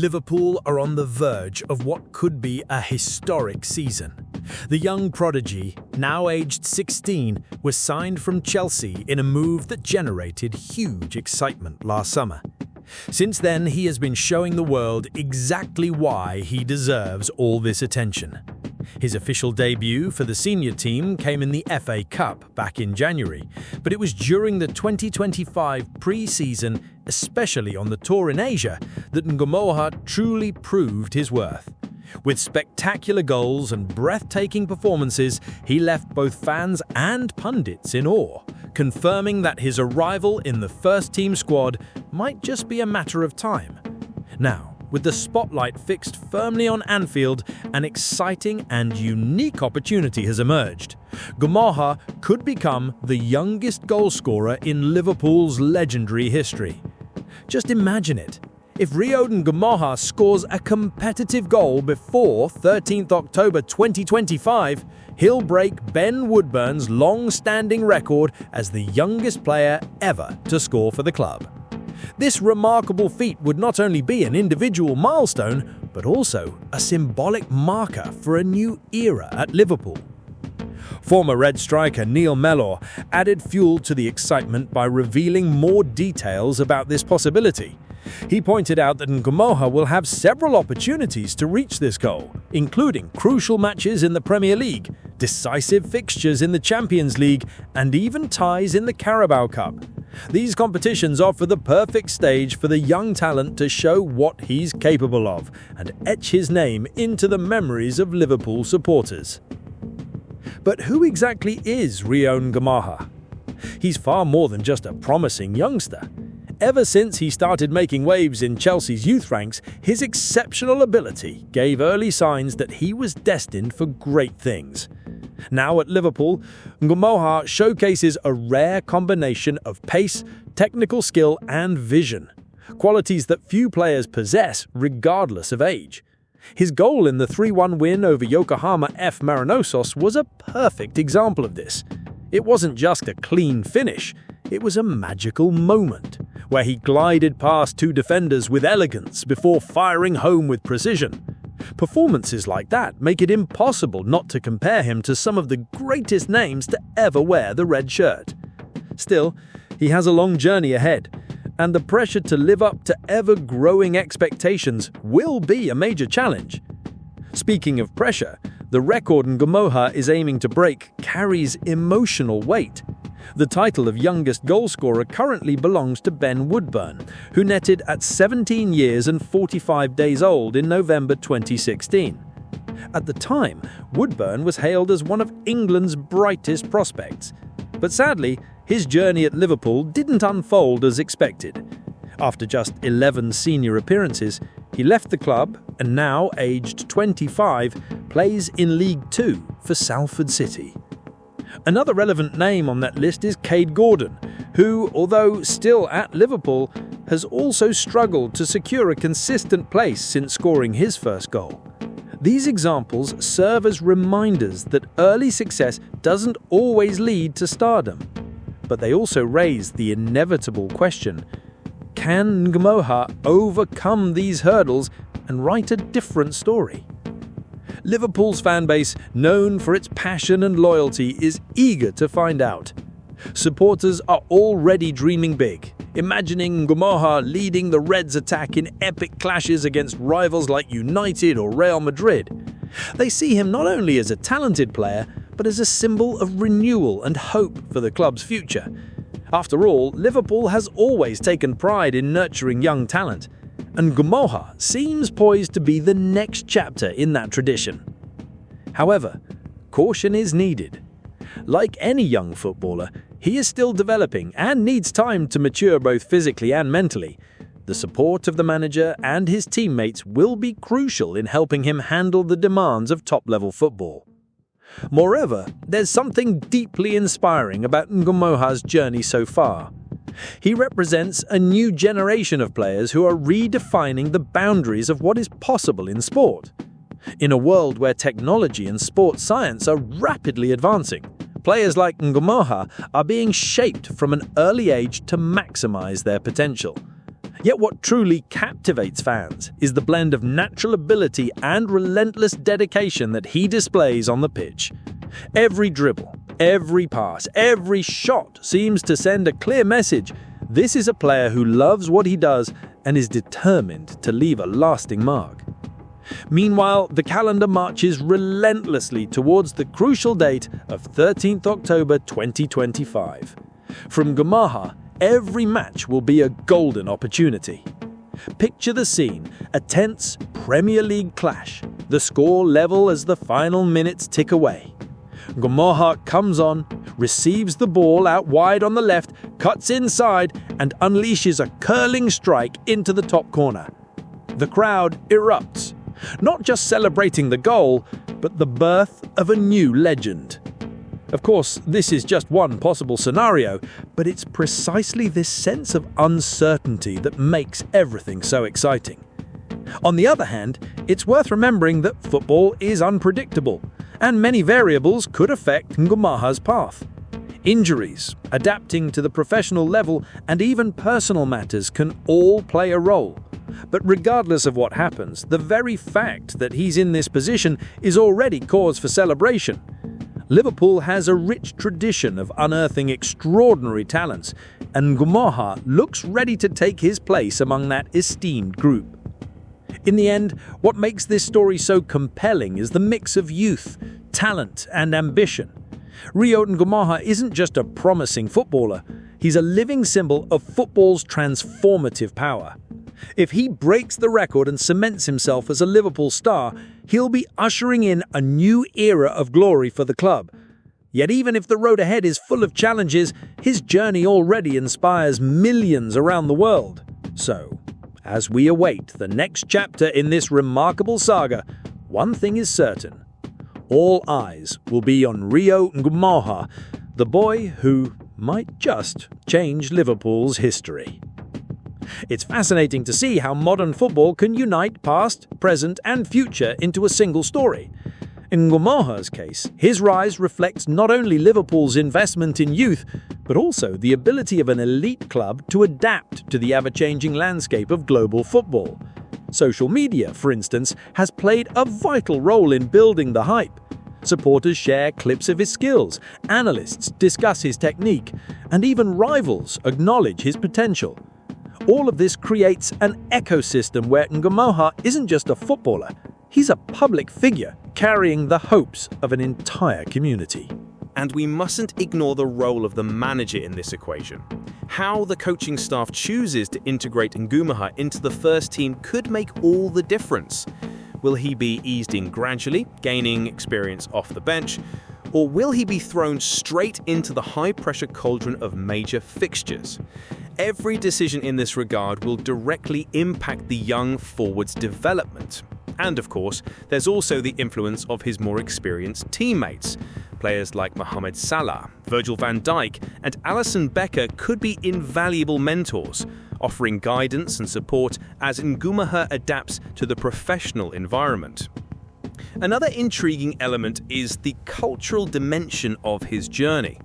Liverpool are on the verge of what could be a historic season. The young prodigy, now aged 16, was signed from Chelsea in a move that generated huge excitement last summer. Since then, he has been showing the world exactly why he deserves all this attention. His official debut for the senior team came in the FA Cup back in January, but it was during the 2025 pre-season, especially on the tour in Asia, that Ngomoha truly proved his worth. With spectacular goals and breathtaking performances, he left both fans and pundits in awe, confirming that his arrival in the first-team squad might just be a matter of time. Now, with the spotlight fixed firmly on Anfield, an exciting and unique opportunity has emerged. Ngomoha could become the youngest goalscorer in Liverpool's legendary history. Just imagine it. If Riyad Ngomoha scores a competitive goal before 13th October 2025, he'll break Ben Woodburn's long-standing record as the youngest player ever to score for the club. This remarkable feat would not only be an individual milestone, but also a symbolic marker for a new era at Liverpool. Former Red striker Neil Mellor added fuel to the excitement by revealing more details about this possibility. He pointed out that Ngomoha will have several opportunities to reach this goal, including crucial matches in the Premier League, decisive fixtures in the Champions League, and even ties in the Carabao Cup. These competitions offer the perfect stage for the young talent to show what he's capable of and etch his name into the memories of Liverpool supporters. But who exactly is Riyad Ngomoha? He's far more than just a promising youngster. Ever since he started making waves in Chelsea's youth ranks, his exceptional ability gave early signs that he was destined for great things. Now at Liverpool, Ngomoha showcases a rare combination of pace, technical skill, and vision, qualities that few players possess regardless of age. His goal in the 3-1 win over Yokohama F. Marinosos was a perfect example of this. It wasn't just a clean finish, it was a magical moment, where he glided past two defenders with elegance before firing home with precision. Performances like that make it impossible not to compare him to some of the greatest names to ever wear the red shirt. Still, he has a long journey ahead, and the pressure to live up to ever-growing expectations will be a major challenge. Speaking of pressure, the record Ngomoha is aiming to break carries emotional weight. The title of youngest goalscorer currently belongs to Ben Woodburn, who netted at 17 years and 45 days old in November 2016. At the time, Woodburn was hailed as one of England's brightest prospects. But sadly, his journey at Liverpool didn't unfold as expected. After just 11 senior appearances, he left the club and now, aged 25, plays in League Two for Salford City. Another relevant name on that list is Cade Gordon, who, although still at Liverpool, has also struggled to secure a consistent place since scoring his first goal. These examples serve as reminders that early success doesn't always lead to stardom. But they also raise the inevitable question: can Ngomoha overcome these hurdles and write a different story? Liverpool's fanbase, known for its passion and loyalty, is eager to find out. Supporters are already dreaming big, imagining Ngomoha leading the Reds' attack in epic clashes against rivals like United or Real Madrid. They see him not only as a talented player, but as a symbol of renewal and hope for the club's future. After all, Liverpool has always taken pride in nurturing young talent, and Ngomoha seems poised to be the next chapter in that tradition. However, caution is needed. Like any young footballer, he is still developing and needs time to mature both physically and mentally. The support of the manager and his teammates will be crucial in helping him handle the demands of top-level football. Moreover, there's something deeply inspiring about Ngomoha's journey so far. He represents a new generation of players who are redefining the boundaries of what is possible in sport. In a world where technology and sports science are rapidly advancing, players like Ngomoha are being shaped from an early age to maximize their potential. Yet what truly captivates fans is the blend of natural ability and relentless dedication that he displays on the pitch. Every dribble, every pass, every shot seems to send a clear message. This is a player who loves what he does and is determined to leave a lasting mark. Meanwhile, the calendar marches relentlessly towards the crucial date of 13th October 2025. From Gumaha, every match will be a golden opportunity. Picture the scene, a tense Premier League clash, the score level as the final minutes tick away. Gumaha comes on, receives the ball out wide on the left, cuts inside and unleashes a curling strike into the top corner. The crowd erupts, not just celebrating the goal, but the birth of a new legend. Of course, this is just one possible scenario, but it's precisely this sense of uncertainty that makes everything so exciting. On the other hand, it's worth remembering that football is unpredictable, and many variables could affect Ngumaha's path. Injuries, adapting to the professional level, and even personal matters can all play a role. But regardless of what happens, the very fact that he's in this position is already cause for celebration. Liverpool has a rich tradition of unearthing extraordinary talents, and Gumaha looks ready to take his place among that esteemed group. In the end, what makes this story so compelling is the mix of youth, talent, and ambition. Rio Ngumaha isn't just a promising footballer, he's a living symbol of football's transformative power. If he breaks the record and cements himself as a Liverpool star, he'll be ushering in a new era of glory for the club. Yet even if the road ahead is full of challenges, his journey already inspires millions around the world. So, as we await the next chapter in this remarkable saga, one thing is certain. All eyes will be on Rio Ngumaha, the boy who might just change Liverpool's history. It's fascinating to see how modern football can unite past, present, and future into a single story. In Ngumaha's case, his rise reflects not only Liverpool's investment in youth, but also the ability of an elite club to adapt to the ever-changing landscape of global football. Social media, for instance, has played a vital role in building the hype. Supporters share clips of his skills, analysts discuss his technique, and even rivals acknowledge his potential. All of this creates an ecosystem where Ngumaha isn't just a footballer, he's a public figure carrying the hopes of an entire community. And we mustn't ignore the role of the manager in this equation. How the coaching staff chooses to integrate Ngumaha into the first team could make all the difference. Will he be eased in gradually, gaining experience off the bench, or will he be thrown straight into the high-pressure cauldron of major fixtures? Every decision in this regard will directly impact the young forward's development. And of course, there's also the influence of his more experienced teammates. Players like Mohamed Salah, Virgil van Dijk, and Alisson Becker could be invaluable mentors, offering guidance and support as Ngumaha adapts to the professional environment. Another intriguing element is the cultural dimension of his journey.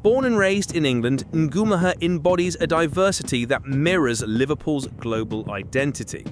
Born and raised in England, Ngumaha embodies a diversity that mirrors Liverpool's global identity.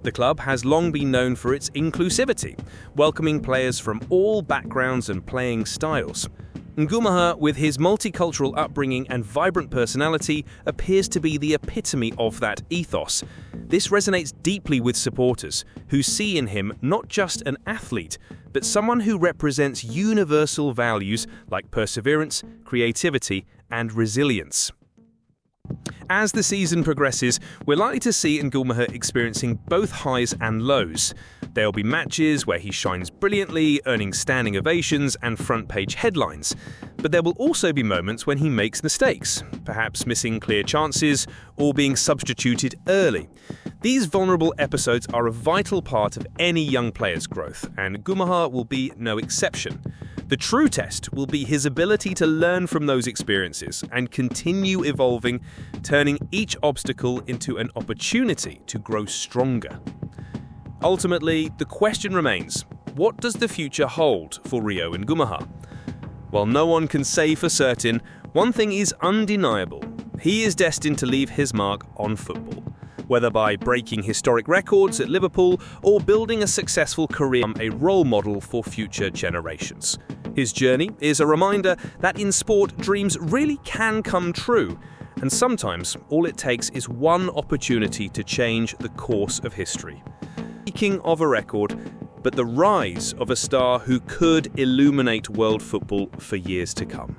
The club has long been known for its inclusivity, welcoming players from all backgrounds and playing styles. Ngumaha, with his multicultural upbringing and vibrant personality, appears to be the epitome of that ethos. This resonates deeply with supporters, who see in him not just an athlete, but someone who represents universal values like perseverance, creativity, and resilience. As the season progresses, we're likely to see Ngumaha experiencing both highs and lows. There'll be matches where he shines brilliantly, earning standing ovations and front-page headlines. But there will also be moments when he makes mistakes, perhaps missing clear chances or being substituted early. These vulnerable episodes are a vital part of any young player's growth, and Ngumaha will be no exception. The true test will be his ability to learn from those experiences and continue evolving, turning each obstacle into an opportunity to grow stronger. Ultimately, the question remains, what does the future hold for Rio Ngumaha? While no one can say for certain, one thing is undeniable. He is destined to leave his mark on football. whether by breaking historic records at Liverpool or building a successful career, a role model for future generations. His journey is a reminder that in sport, dreams really can come true, and sometimes all it takes is one opportunity to change the course of history. Speaking of a record, but the rise of a star who could illuminate world football for years to come.